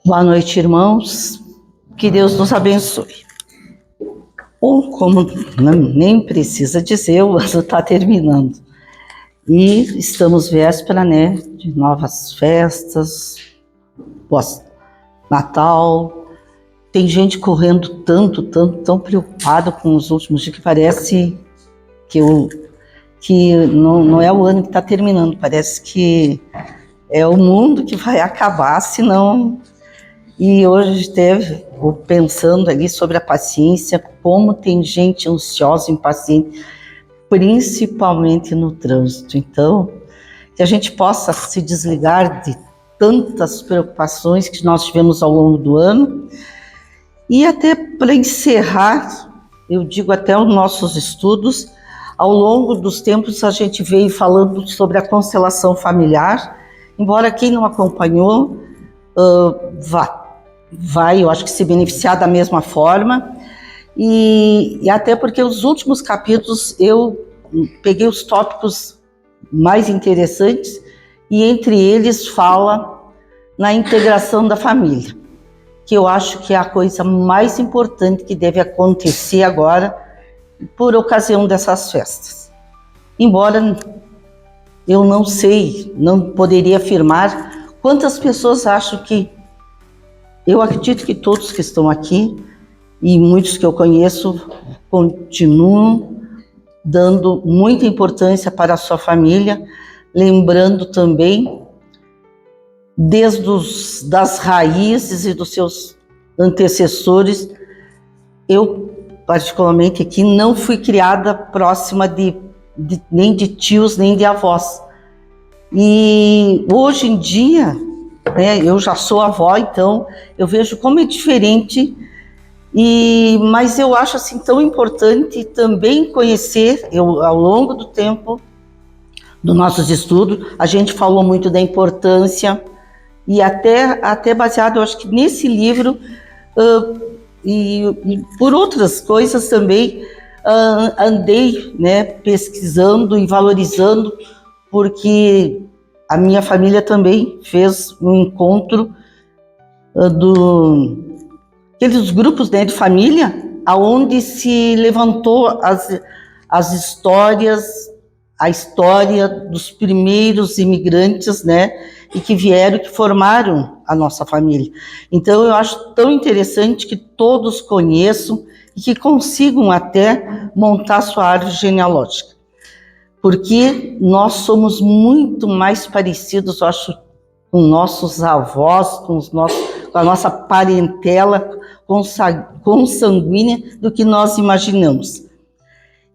Boa noite, irmãos. Que Deus nos abençoe. Ou como nem precisa dizer, o ano está terminando. E estamos véspera, né, de novas festas, pós-Natal. Tem gente correndo tão preocupada com os últimos dias que parece que não é o ano que está terminando. Parece que é o mundo que vai acabar, senão... E hoje esteve pensando ali sobre a paciência, como tem gente ansiosa, impaciente, principalmente no trânsito. Então, que a gente possa se desligar de tantas preocupações que nós tivemos ao longo do ano. E até para encerrar, eu digo até os nossos estudos, ao longo dos tempos a gente veio falando sobre a constelação familiar, embora quem não acompanhou vai, eu acho que se beneficiar da mesma forma, e até porque os últimos capítulos eu peguei os tópicos mais interessantes, e entre eles fala na integração da família, que eu acho que é a coisa mais importante que deve acontecer agora, por ocasião dessas festas. Embora eu não sei, não poderia afirmar quantas pessoas acham que... Eu acredito que todos que estão aqui, e muitos que eu conheço, continuam dando muita importância para a sua família, lembrando também das raízes e dos seus antecessores. Eu, particularmente aqui, não fui criada próxima nem de tios, nem de avós. E hoje em dia... eu já sou avó, então eu vejo como é diferente, mas eu acho assim tão importante também conhecer. Ao longo do tempo dos nossos estudos, a gente falou muito da importância, e até baseado, eu acho que nesse livro, e por outras coisas também, andei, né, pesquisando e valorizando, porque a minha família também fez um encontro aqueles grupos, né, de família, aonde se levantou as histórias, a história dos primeiros imigrantes, né, e que vieram, que formaram a nossa família. Então eu acho tão interessante que todos conheçam e que consigam até montar sua árvore genealógica, porque nós somos muito mais parecidos, eu acho, com nossos avós, com a nossa parentela consanguínea do que nós imaginamos.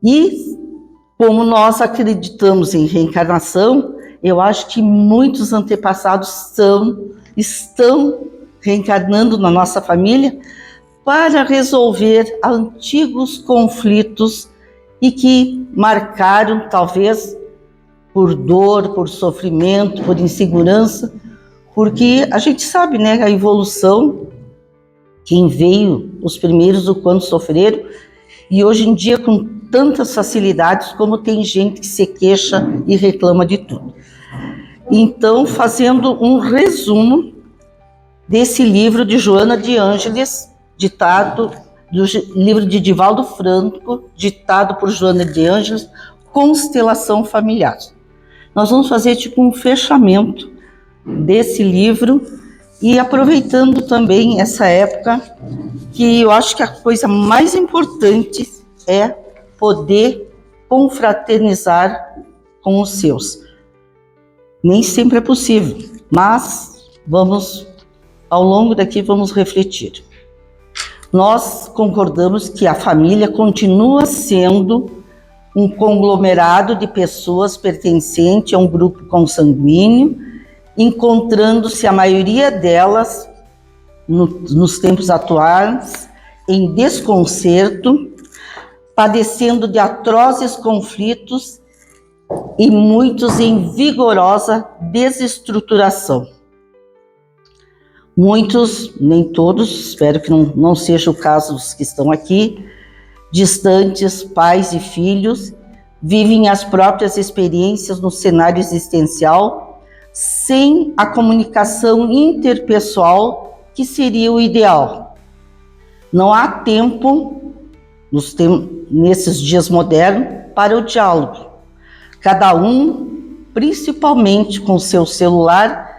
E como nós acreditamos em reencarnação, eu acho que muitos antepassados estão reencarnando na nossa família para resolver antigos conflitos e que marcaram, talvez, por dor, por sofrimento, por insegurança, porque a gente sabe, né, a evolução, quem veio, os primeiros, o quanto sofreram, e hoje em dia, com tantas facilidades, como tem gente que se queixa e reclama de tudo. Então, fazendo um resumo desse livro de Joana de Ângeles, ditado do livro de Divaldo Franco, ditado por Joana de Ângeles, Constelação Familiar. Nós vamos fazer tipo um fechamento desse livro e aproveitando também essa época, que eu acho que a coisa mais importante é poder confraternizar com os seus. Nem sempre é possível, mas ao longo daqui vamos refletir. Nós concordamos que a família continua sendo um conglomerado de pessoas pertencente a um grupo consanguíneo, encontrando-se a maioria delas, nos tempos atuais, em desconcerto, padecendo de atrozes conflitos e muitos em vigorosa desestruturação. Muitos, nem todos, espero que não seja o caso dos que estão aqui, distantes, pais e filhos, vivem as próprias experiências no cenário existencial, sem a comunicação interpessoal, que seria o ideal. Não há tempo, nesses dias modernos, para o diálogo. Cada um, principalmente com seu celular,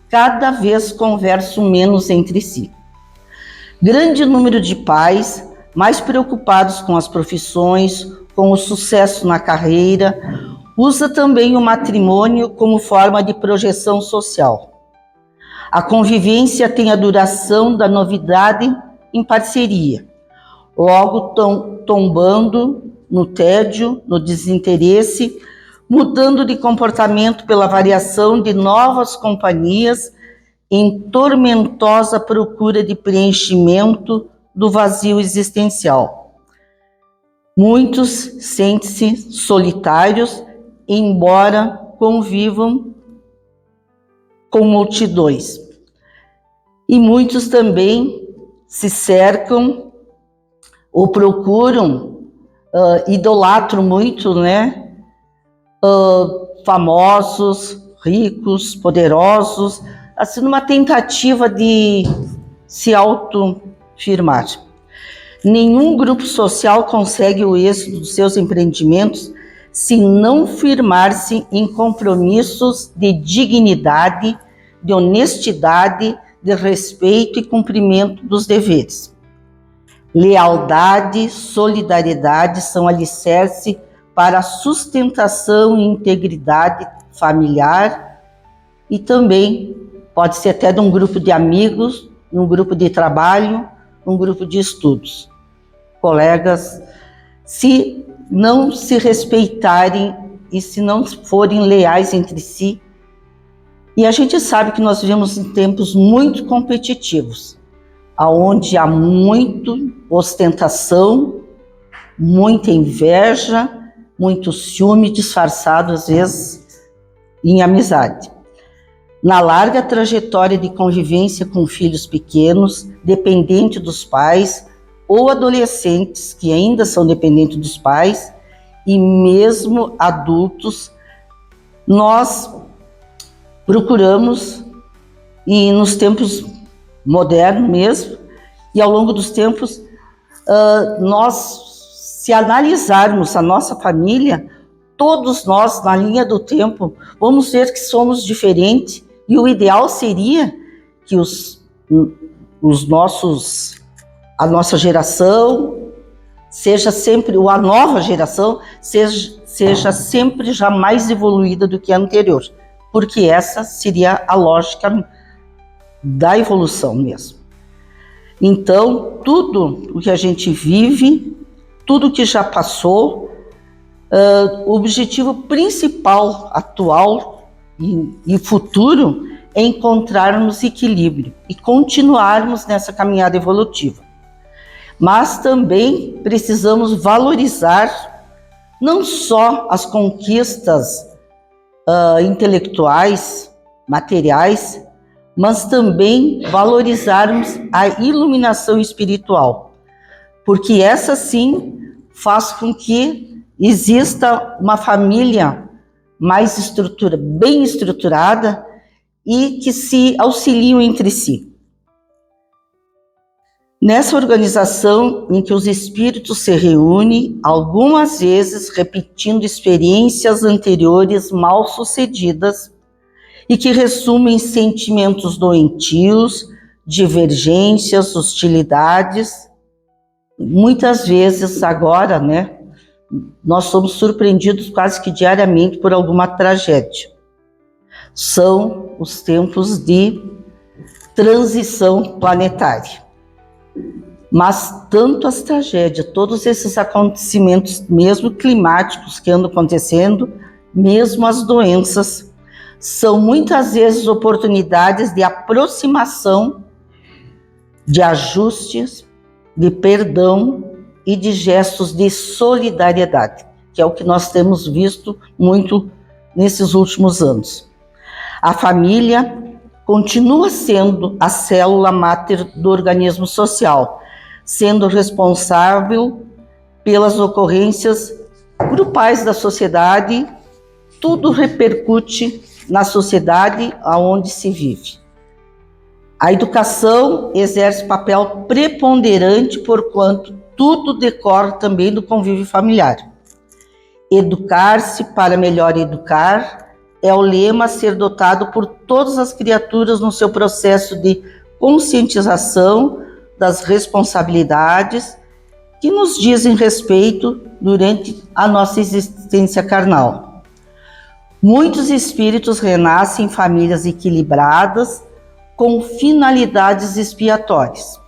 cada vez conversa menos entre si. Grande número de pais, mais preocupados com as profissões, com o sucesso na carreira, usa também o matrimônio como forma de projeção social. A convivência tem a duração da novidade em parceria, logo tombando no tédio, no desinteresse, mudando de comportamento pela variação de novas companhias em tormentosa procura de preenchimento do vazio existencial. Muitos sentem-se solitários, embora convivam com multidões. E muitos também se cercam ou procuram, idolatram muito, né? Famosos, ricos, poderosos, assim, numa tentativa de se autoafirmar. Nenhum grupo social consegue o êxito dos seus empreendimentos se não firmar-se em compromissos de dignidade, de honestidade, de respeito e cumprimento dos deveres. Lealdade, solidariedade são alicerce para a sustentação e integridade familiar e também pode ser até de um grupo de amigos, um grupo de trabalho, um grupo de estudos. Colegas, se não se respeitarem e se não forem leais entre si, e a gente sabe que nós vivemos em tempos muito competitivos, onde há muita ostentação, muita inveja, muito ciúme disfarçado, às vezes, em amizade. Na larga trajetória de convivência com filhos pequenos, dependentes dos pais, ou adolescentes que ainda são dependentes dos pais, e mesmo adultos, nós procuramos, e nos tempos modernos mesmo, e ao longo dos tempos, nós, se analisarmos a nossa família, todos nós, na linha do tempo, vamos ver que somos diferentes, e o ideal seria que a nossa geração seja sempre, ou a nova geração seja sempre já mais evoluída do que a anterior, porque essa seria a lógica da evolução mesmo. Então, tudo o que a gente vive, tudo que já passou, o objetivo principal, atual e futuro, é encontrarmos equilíbrio e continuarmos nessa caminhada evolutiva. Mas também precisamos valorizar não só as conquistas intelectuais, materiais, mas também valorizarmos a iluminação espiritual, porque essa sim faz com que exista uma família mais bem estruturada e que se auxiliam entre si. Nessa organização em que os espíritos se reúnem, algumas vezes repetindo experiências anteriores mal sucedidas e que resumem sentimentos doentios, divergências, hostilidades. Muitas vezes agora, né, nós somos surpreendidos quase que diariamente por alguma tragédia. São os tempos de transição planetária. Mas tanto as tragédias, todos esses acontecimentos, mesmo climáticos que andam acontecendo, mesmo as doenças, são muitas vezes oportunidades de aproximação, de ajustes, de perdão e de gestos de solidariedade, que é o que nós temos visto muito nesses últimos anos. A família continua sendo a célula máter do organismo social, sendo responsável pelas ocorrências grupais da sociedade. Tudo repercute na sociedade onde se vive. A educação exerce papel preponderante, porquanto tudo decorre também do convívio familiar. Educar-se para melhor educar é o lema a ser dotado por todas as criaturas no seu processo de conscientização das responsabilidades que nos dizem respeito durante a nossa existência carnal. Muitos espíritos renascem em famílias equilibradas com finalidades expiatórias,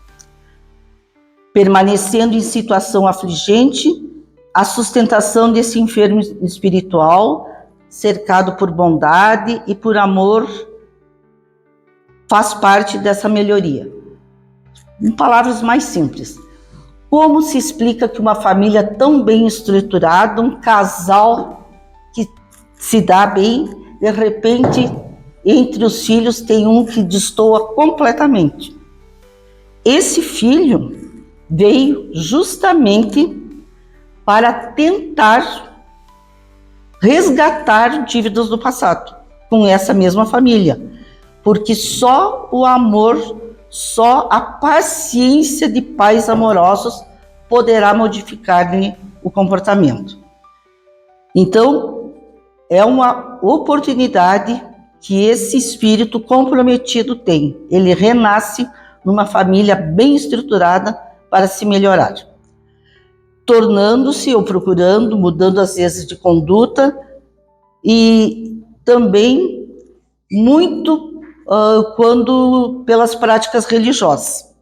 permanecendo em situação afligente. A sustentação desse enfermo espiritual, cercado por bondade e por amor, faz parte dessa melhoria. Em palavras mais simples, como se explica que uma família tão bem estruturada, um casal que se dá bem, de repente, entre os filhos tem um que destoa completamente? Esse filho veio justamente para tentar resgatar dívidas do passado com essa mesma família, porque só o amor, só a paciência de pais amorosos poderá modificar-lhe o comportamento. Então, é uma oportunidade que esse espírito comprometido tem. Ele renasce numa família bem estruturada para se melhorar, tornando-se ou procurando, mudando às vezes de conduta e também muito quando pelas práticas religiosas.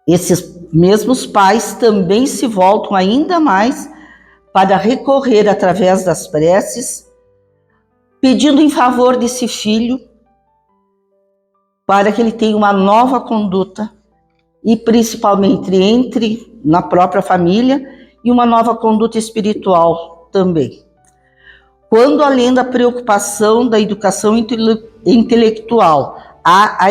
Esses mesmos pais também se voltam ainda mais para recorrer através das preces, pedindo em favor desse filho para que ele tenha uma nova conduta e principalmente entre na própria família e uma nova conduta espiritual também. Quando além da preocupação da educação intelectual há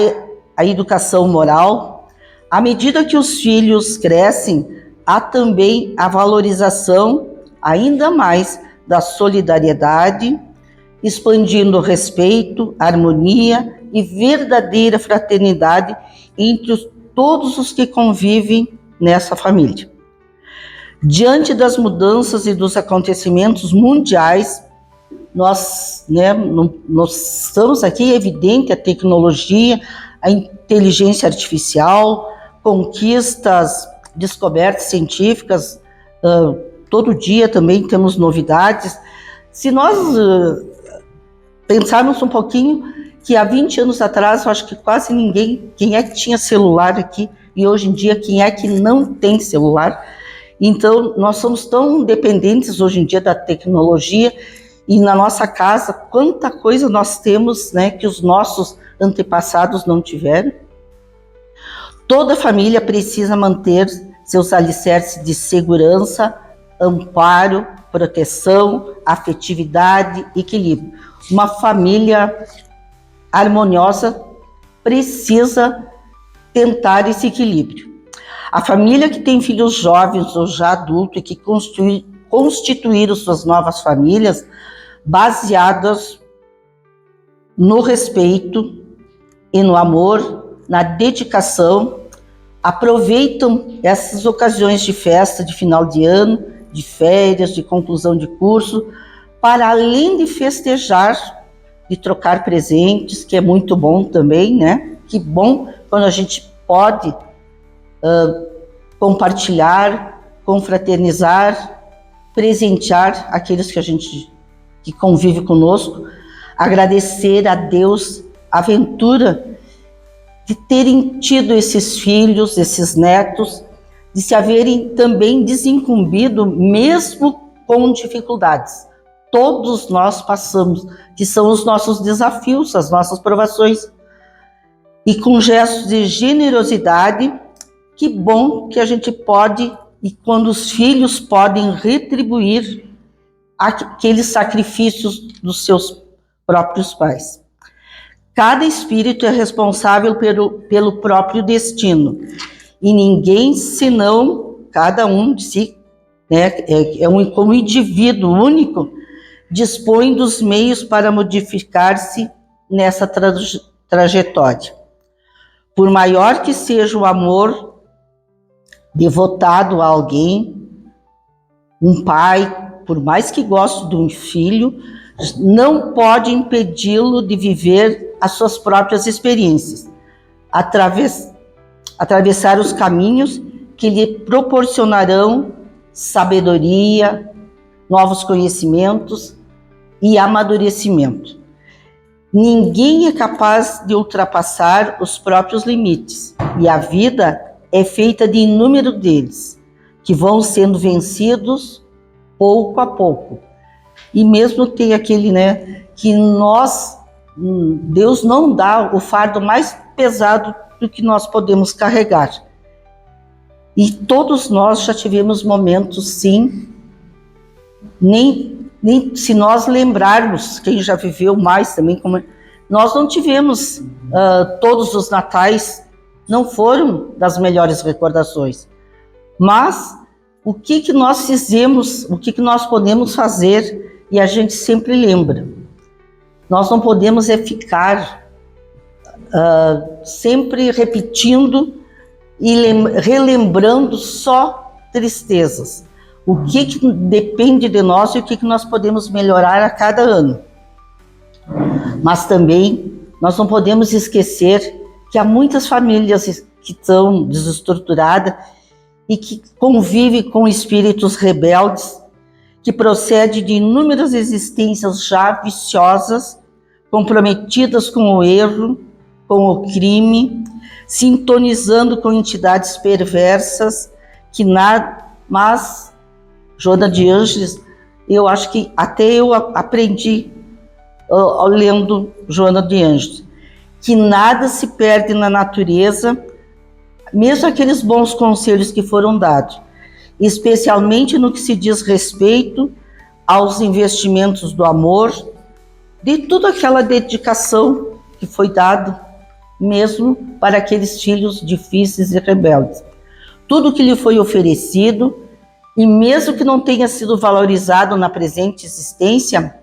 a educação moral, à medida que os filhos crescem, há também a valorização ainda mais da solidariedade, expandindo o respeito, harmonia e verdadeira fraternidade entre todos os que convivem nessa família. Diante das mudanças e dos acontecimentos mundiais, nós estamos aqui, é evidente, a tecnologia, a inteligência artificial, conquistas, descobertas científicas, todo dia também temos novidades. Se nós pensarmos um pouquinho que há 20 anos atrás, eu acho que quase ninguém, quem é que tinha celular aqui, e hoje em dia quem é que não tem celular? Então, nós somos tão dependentes hoje em dia da tecnologia, e na nossa casa, quanta coisa nós temos, né, que os nossos antepassados não tiveram. Toda família precisa manter seus alicerces de segurança, amparo, proteção, afetividade, equilíbrio. Uma família harmoniosa precisa tentar esse equilíbrio. A família que tem filhos jovens ou já adultos e que constituíram suas novas famílias baseadas no respeito e no amor, na dedicação, aproveitam essas ocasiões de festa, de final de ano, de férias, de conclusão de curso, para além de festejar, de trocar presentes, que é muito bom também, né? Que bom quando a gente pode compartilhar, confraternizar, presentear aqueles que convive conosco, agradecer a Deus a aventura de terem tido esses filhos, esses netos, de se haverem também desincumbido, mesmo com dificuldades. Todos nós passamos, que são os nossos desafios, as nossas provações. E com gestos de generosidade, que bom que a gente pode, e quando os filhos podem retribuir aqueles sacrifícios dos seus próprios pais. Cada espírito é responsável pelo próprio destino, e ninguém senão cada um de si, né, como indivíduo único, dispõe dos meios para modificar-se nessa trajetória. Por maior que seja o amor devotado a alguém, um pai, por mais que goste de um filho, não pode impedi-lo de viver as suas próprias experiências, atravessar os caminhos que lhe proporcionarão sabedoria, novos conhecimentos e amadurecimento. Ninguém é capaz de ultrapassar os próprios limites, e a vida é feita de inúmeros deles, que vão sendo vencidos pouco a pouco. E mesmo tem aquele, que Deus não dá o fardo mais pesado do que nós podemos carregar. E todos nós já tivemos momentos, sim, nem se nós lembrarmos, quem já viveu mais também, nós não tivemos todos os natais, não foram das melhores recordações. Mas o que nós fizemos, o que nós podemos fazer, e a gente sempre lembra. Nós não podemos ficar sempre repetindo e relembrando só tristezas. O que depende de nós e o que nós podemos melhorar a cada ano. Mas também nós não podemos esquecer que há muitas famílias que estão desestruturadas e que convivem com espíritos rebeldes, que procedem de inúmeras existências já viciosas, comprometidas com o erro, com o crime, sintonizando com entidades perversas, mas Joana de Ângeles, eu acho que até eu aprendi lendo Joana de Ângeles, que nada se perde na natureza, mesmo aqueles bons conselhos que foram dados, especialmente no que se diz respeito aos investimentos do amor, de toda aquela dedicação que foi dada mesmo para aqueles filhos difíceis e rebeldes. Tudo que lhe foi oferecido, e mesmo que não tenha sido valorizado na presente existência,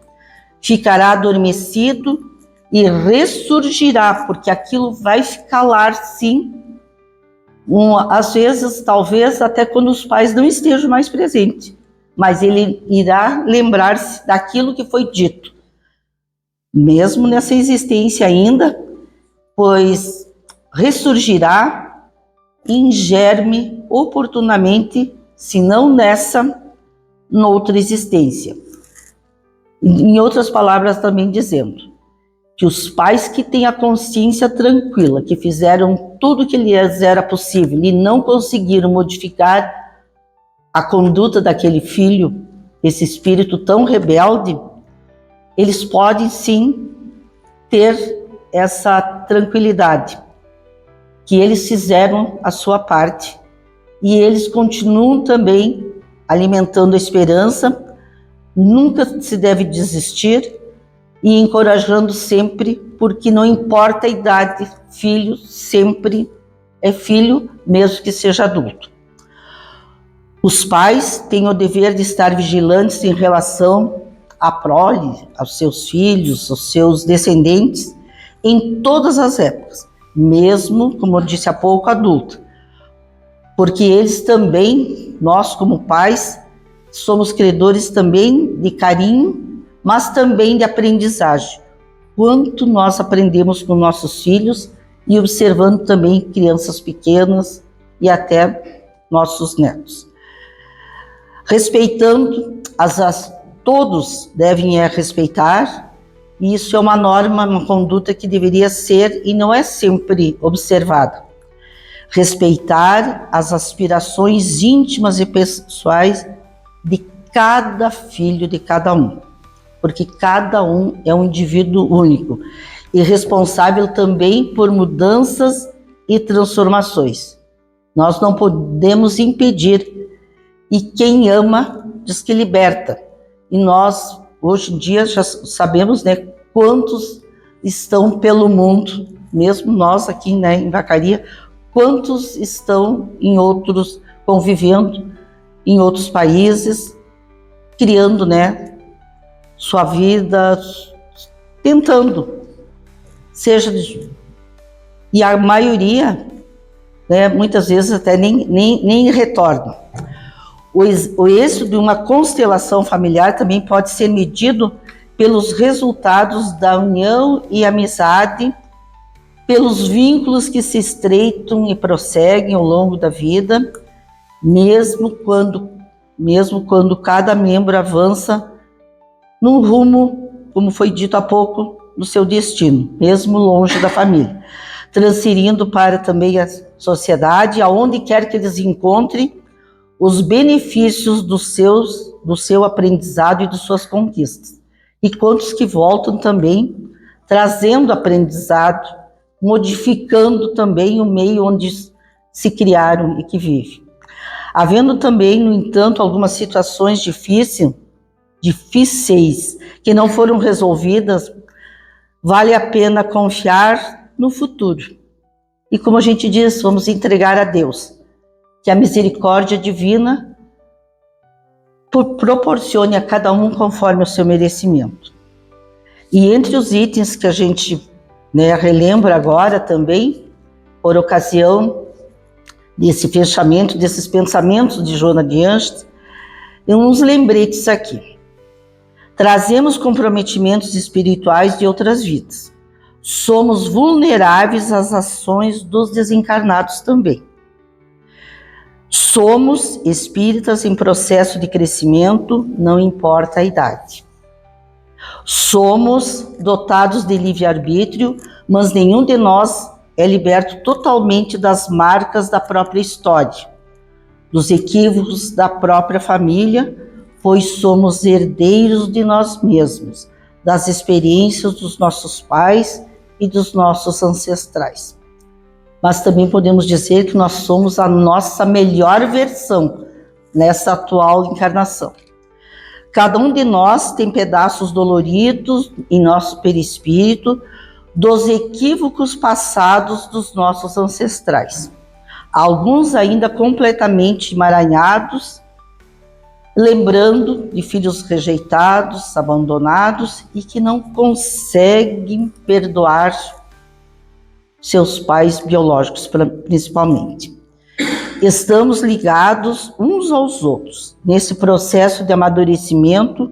ficará adormecido e ressurgirá, porque aquilo vai ficar lá, sim, às vezes, talvez, até quando os pais não estejam mais presentes, mas ele irá lembrar-se daquilo que foi dito, mesmo nessa existência ainda, pois ressurgirá em germe oportunamente, se não noutra existência. Em outras palavras, também dizendo que os pais que têm a consciência tranquila, que fizeram tudo o que lhes era possível e não conseguiram modificar a conduta daquele filho, esse espírito tão rebelde, eles podem sim ter essa tranquilidade, que eles fizeram a sua parte e eles continuam também alimentando a esperança, nunca se deve desistir e encorajando sempre, porque não importa a idade, filho sempre é filho, mesmo que seja adulto. Os pais têm o dever de estar vigilantes em relação à prole, aos seus filhos, aos seus descendentes, em todas as épocas, mesmo, como eu disse há pouco, adulto, porque eles também, nós como pais, somos credores também de carinho, mas também de aprendizagem. Quanto nós aprendemos com nossos filhos e observando também crianças pequenas e até nossos netos. Respeitando, todos devem respeitar, e isso é uma norma, uma conduta que deveria ser e não é sempre observada. Respeitar as aspirações íntimas e pessoais de cada filho, de cada um, porque cada um é um indivíduo único e responsável também por mudanças e transformações. Nós não podemos impedir, e quem ama diz que liberta. E nós, hoje em dia, já sabemos, quantos estão pelo mundo, mesmo nós aqui, em Vacaria, quantos estão convivendo em outros países, criando, sua vida tentando, e a maioria, né, muitas vezes até nem retorna. O êxito de uma constelação familiar também pode ser medido pelos resultados da união e amizade, pelos vínculos que se estreitam e prosseguem ao longo da vida, mesmo quando cada membro avança num rumo, como foi dito há pouco, no seu destino, mesmo longe da família, transferindo para também a sociedade, aonde quer que eles encontrem os benefícios do seu aprendizado e de suas conquistas. E quantos que voltam também trazendo aprendizado, modificando também o meio onde se criaram e que vivem. Havendo também, no entanto, algumas situações difíceis que não foram resolvidas, vale a pena confiar no futuro. E como a gente diz, vamos entregar a Deus, que a misericórdia divina proporcione a cada um conforme o seu merecimento. E entre os itens que a gente relembra agora também, por ocasião desse fechamento, desses pensamentos de Joana de Ângeles, uns lembretes aqui. Trazemos comprometimentos espirituais de outras vidas. Somos vulneráveis às ações dos desencarnados também. Somos espíritas em processo de crescimento, não importa a idade. Somos dotados de livre-arbítrio, mas nenhum de nós é liberto totalmente das marcas da própria história, dos equívocos da própria família, pois somos herdeiros de nós mesmos, das experiências dos nossos pais e dos nossos ancestrais. Mas também podemos dizer que nós somos a nossa melhor versão nessa atual encarnação. Cada um de nós tem pedaços doloridos em nosso perispírito dos equívocos passados dos nossos ancestrais. Alguns ainda completamente emaranhados, lembrando de filhos rejeitados, abandonados e que não conseguem perdoar seus pais biológicos, principalmente. Estamos ligados uns aos outros nesse processo de amadurecimento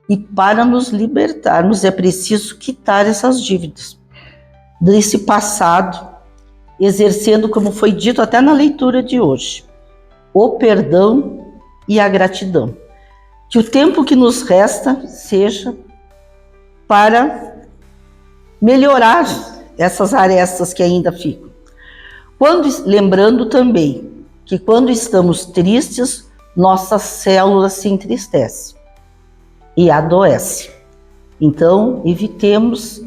e para nos libertarmos é preciso quitar essas dívidas desse passado, exercendo, como foi dito até na leitura de hoje, o perdão e a gratidão. Que o tempo que nos resta seja para melhorar essas arestas que ainda ficam. Lembrando também que quando estamos tristes, nossas células se entristecem e adoecem. Então, evitemos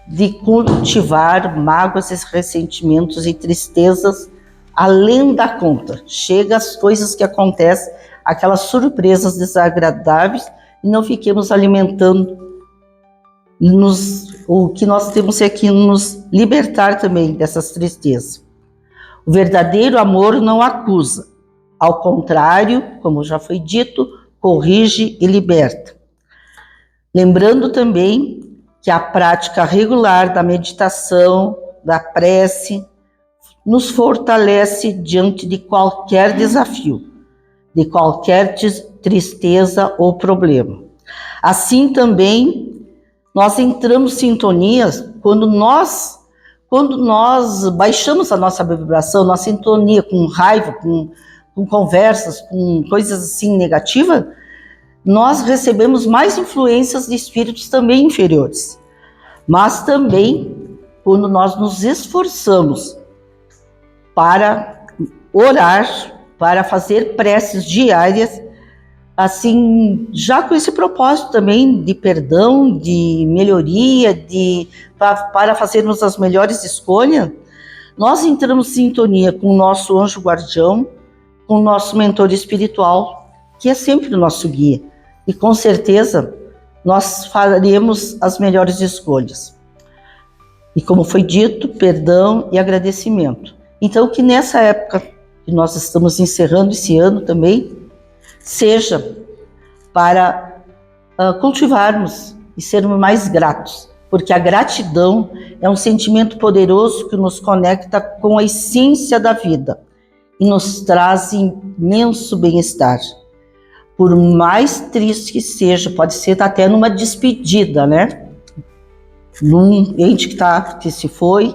de cultivar mágoas, ressentimentos e tristezas além da conta. Chega as coisas que acontecem, aquelas surpresas desagradáveis, e não fiquemos alimentando o que nós temos é que nos libertar também dessas tristezas. O verdadeiro amor não acusa, ao contrário, como já foi dito, corrige e liberta. Lembrando também que a prática regular da meditação, da prece, nos fortalece diante de qualquer desafio, de qualquer tristeza ou problema. Assim também, nós entramos em sintonias quando nós baixamos a nossa vibração, nossa sintonia com raiva, com conversas, com coisas assim negativas, nós recebemos mais influências de espíritos também inferiores. Mas também, quando nós nos esforçamos para orar, para fazer preces diárias, assim, já com esse propósito também de perdão, de melhoria, para fazermos as melhores escolhas, nós entramos em sintonia com o nosso anjo guardião, com o nosso mentor espiritual, que é sempre o nosso guia. E com certeza nós faremos as melhores escolhas. E como foi dito, perdão e agradecimento. Então que nessa época que nós estamos encerrando esse ano também, seja para cultivarmos e sermos mais gratos, porque a gratidão é um sentimento poderoso que nos conecta com a essência da vida e nos traz imenso bem-estar. Por mais triste que seja, pode ser até numa despedida, né? Num ente que se foi,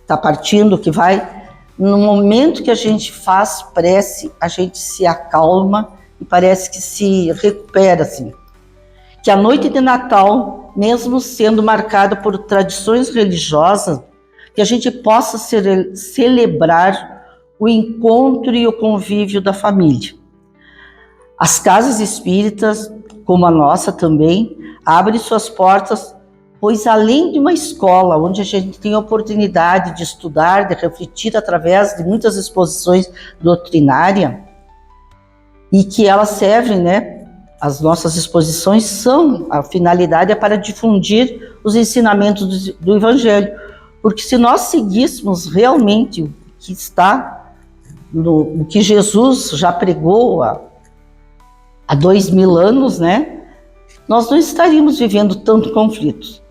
está partindo, que vai. No momento que a gente faz prece, a gente se acalma e parece que se recupera, assim. Que a noite de Natal, mesmo sendo marcada por tradições religiosas, que a gente possa celebrar o encontro e o convívio da família. As casas espíritas, como a nossa também, abrem suas portas, pois além de uma escola onde a gente tem a oportunidade de estudar, de refletir através de muitas exposições doutrinárias, e que elas servem, né? As nossas exposições a finalidade é para difundir os ensinamentos do Evangelho, porque se nós seguíssemos realmente o que está no que Jesus já pregou há 2000 anos, né? Nós não estaríamos vivendo tanto conflito.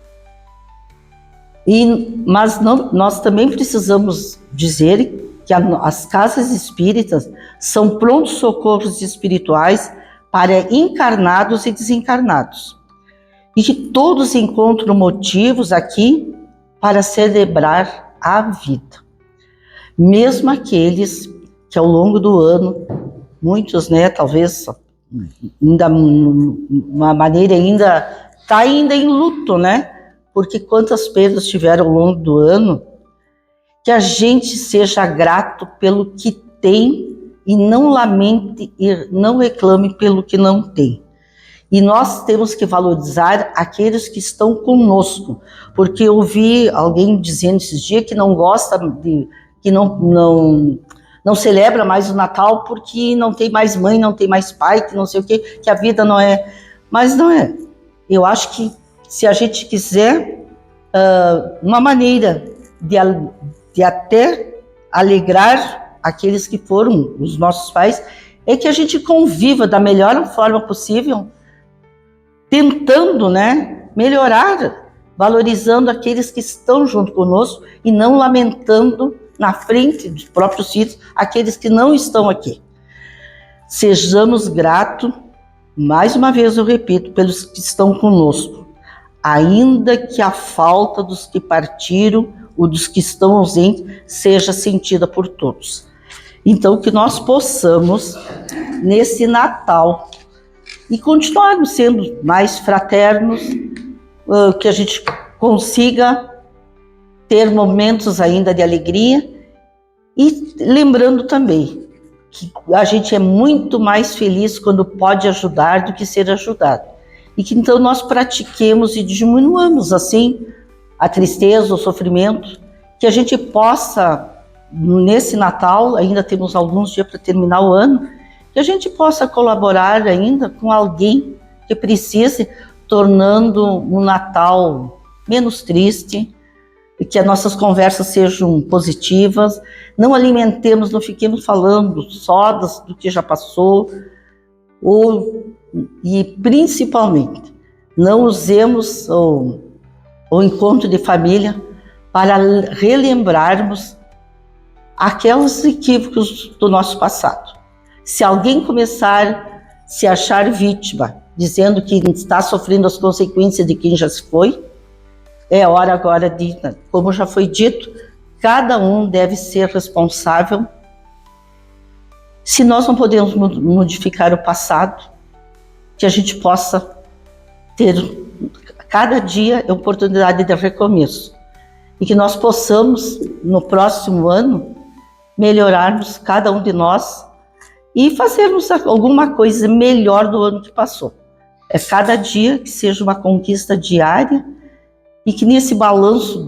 Mas nós também precisamos dizer que as casas espíritas são prontos socorros espirituais para encarnados e desencarnados. E que todos encontram motivos aqui para celebrar a vida. Mesmo aqueles que ao longo do ano, muitos, né, talvez ainda uma maneira está em luto, né? Porque quantas perdas tiveram ao longo do ano, que a gente seja grato pelo que tem e não lamente e não reclame pelo que não tem. E nós temos que valorizar aqueles que estão conosco, porque eu ouvi alguém dizendo esses dias que não gosta que não celebra mais o Natal porque não tem mais mãe, não tem mais pai, que não sei o quê, que a vida não é. Mas não é. Eu acho que se a gente quiser uma maneira de até alegrar aqueles que foram os nossos pais, é que a gente conviva da melhor forma possível, tentando, né, melhorar, valorizando aqueles que estão junto conosco e não lamentando na frente dos próprios filhos aqueles que não estão aqui. Sejamos gratos, mais uma vez eu repito, pelos que estão conosco, ainda que a falta dos que partiram ou dos que estão ausentes seja sentida por todos. Então, que nós possamos, nesse Natal, e continuarmos sendo mais fraternos, que a gente consiga ter momentos ainda de alegria, e lembrando também que a gente é muito mais feliz quando pode ajudar do que ser ajudado. E que então nós pratiquemos e diminuamos assim a tristeza, o sofrimento, que a gente possa, nesse Natal, ainda temos alguns dias para terminar o ano, que a gente possa colaborar ainda com alguém que precise, tornando um Natal menos triste, e que as nossas conversas sejam positivas, não alimentemos, não fiquemos falando só do que já passou, e principalmente, não usemos o encontro de família para relembrarmos aqueles equívocos do nosso passado. Se alguém começar a se achar vítima, dizendo que está sofrendo as consequências de quem já se foi, é hora agora de, como já foi dito, cada um deve ser responsável. Se nós não podemos modificar o passado, que a gente possa ter cada dia a oportunidade de recomeço. E que nós possamos, no próximo ano, melhorarmos cada um de nós e fazermos alguma coisa melhor do ano que passou. É cada dia que seja uma conquista diária e que nesse balanço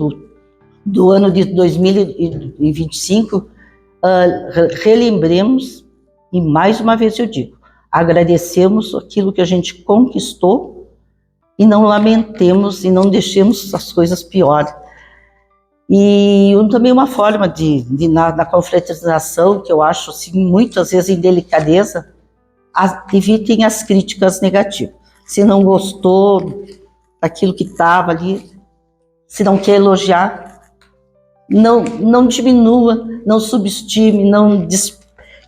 do ano de 2025 relembremos, e mais uma vez eu digo, agradecemos aquilo que a gente conquistou e não lamentemos e não deixemos as coisas piores. E também uma forma na confraternização, que eu acho assim, muitas vezes em delicadeza, evitem as críticas negativas. Se não gostou daquilo que estava ali, se não quer elogiar, não diminua, não subestime,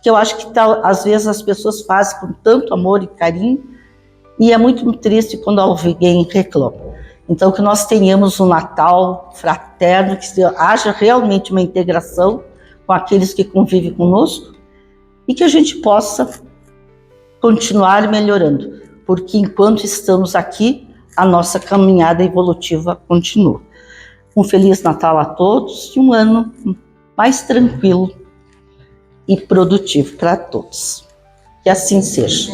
que eu acho que às vezes as pessoas fazem com tanto amor e carinho, e é muito triste quando alguém reclama. Então, que nós tenhamos um Natal fraterno, que haja realmente uma integração com aqueles que convivem conosco, e que a gente possa continuar melhorando, porque enquanto estamos aqui, a nossa caminhada evolutiva continua. Um Feliz Natal a todos e um ano mais tranquilo e produtivo para todos. Que assim seja.